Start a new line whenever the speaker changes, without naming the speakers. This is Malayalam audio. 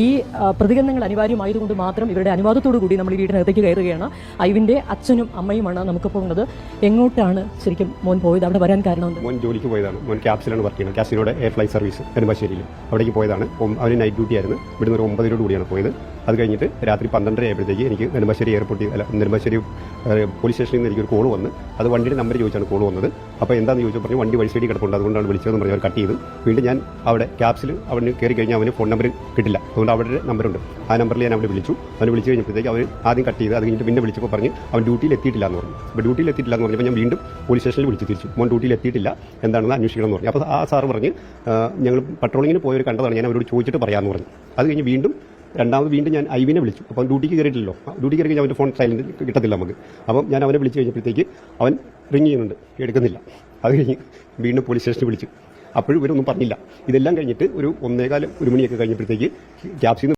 ഈ പ്രതികരണങ്ങൾ അനിവാര്യമായതുകൊണ്ട് മാത്രം ഇവരുടെ അനുവാദത്തോടു കൂടി നമ്മൾ ഈ വീടിനകത്തേക്ക് കയറുകയാണ്. ഐവിന്റെ അച്ഛനും അമ്മയുമാണ് നമുക്കിപ്പോൾ ഉള്ളത്. എങ്ങോട്ടാണ് ശരിക്കും മോൻ പോയത്? അവിടെ വരാൻ കാരണം?
മോൻ ജോലിക്ക് പോയതാണ്. മോൻ ക്യാപ്സിലാണ് വർക്ക് ചെയ്യുന്നത്. ക്യാപ്സിനോട് എയർ ഫ്ലൈ സർവീസ് നെടുമ്പാശ്ശേരിയിൽ അവിടേക്ക് പോയതാണ്. അവന് നൈറ്റ് ഡ്യൂട്ടി ആയിരുന്നു. ഇവിടുന്ന് ഒരു 9 കൂടിയാണ് പോയത്. അത് കഴിഞ്ഞിട്ട് രാത്രി 12:30 ആയപ്പോഴത്തേക്ക് എനിക്ക് നെടുമ്പാശ്ശേരി എയർപോർട്ടിൽ നെടുമ്പാശ്ശേരി പോലീസ് സ്റ്റേഷനിൽ നിന്ന് എനിക്കൊരു കോൾ വന്ന്, അത് വണ്ടിയുടെ നമ്പർ ചോദിച്ചാണ് കോൾ വന്നത്. അപ്പോൾ എന്താണെന്ന് ചോദിച്ചാൽ പറഞ്ഞു വണ്ടി വഴി സൈഡിൽ കിടപ്പുണ്ട്, അതുകൊണ്ടാണ് വിളിച്ചതെന്ന് പറഞ്ഞ് അവർ കട്ട് ചെയ്തു. വീണ്ടും ഞാൻ അവിടെ ക്യാപ്സിൽ അവിടെ കയറി കഴിഞ്ഞാൽ അവന് ഫോൺ നമ്പർ കിട്ടില്ല. അതുകൊണ്ട് അവരുടെ നമ്പറുണ്ട്. ആ നമ്പറിൽ ഞാൻ അവിടെ വിളിച്ചു. അവന് വിളിച്ചു കഴിഞ്ഞപ്പോഴത്തേക്ക് അവൻ ആദ്യം കട്ട് ചെയ്ത്, അത് കഴിഞ്ഞിട്ട് പിന്നെ വിളിച്ചപ്പോൾ പറഞ്ഞ് അവൻ ഡ്യൂട്ടിയിൽ എത്തിയിട്ടില്ല എന്ന് പറഞ്ഞു. അപ്പോൾ ഡ്യൂട്ടിയിൽ എത്തിയിട്ടില്ല എന്ന് പറഞ്ഞപ്പോൾ ഞാൻ വീണ്ടും പോലീസ് സ്റ്റേഷനിൽ വിളിച്ച് തിരിച്ചു. മോൻ ഡ്യൂട്ടിയിൽ എത്തിയിട്ടില്ല, എന്താണെന്ന് അന്വേഷിക്കണം എന്ന് പറഞ്ഞു. അപ്പോൾ ആ സാറ് പറഞ്ഞ് ഞങ്ങൾ പട്രോളിങ്ങിന് പോയവർ കണ്ടതാണ്, ഞാൻ അവരോട് ചോദിച്ചിട്ട് പറയാമെന്ന് പറഞ്ഞു. അത് കഴിഞ്ഞ് വീണ്ടും ഞാൻ ഐവിനെ വിളിച്ചു. അപ്പോൾ ഡ്യൂട്ടിക്ക് കയറിയിട്ടില്ലോ. ഡ്യൂട്ടി കയറി കഴിഞ്ഞാൽ അവൻ്റെ ഫോൺ സൈലന്റ് കിട്ടത്തില്ല നമുക്ക്. അപ്പം ഞാൻ അവനെ വിളിച്ച് കഴിഞ്ഞപ്പോഴത്തേക്ക് അവൻ റിങ് ചെയ്യുന്നുണ്ട്, എടുക്കുന്നില്ല. അത് കഴിഞ്ഞ് വീണ്ടും പോലീസ് സ്റ്റേഷനിൽ വിളിച്ചു. അപ്പോഴും ഇവരൊന്നും പറഞ്ഞില്ല. ഇതെല്ലാം കഴിഞ്ഞിട്ട് ഒരു 1:15 1 മണിയൊക്കെ കഴിഞ്ഞപ്പോഴത്തേക്ക് ക്യാപ്സിൽ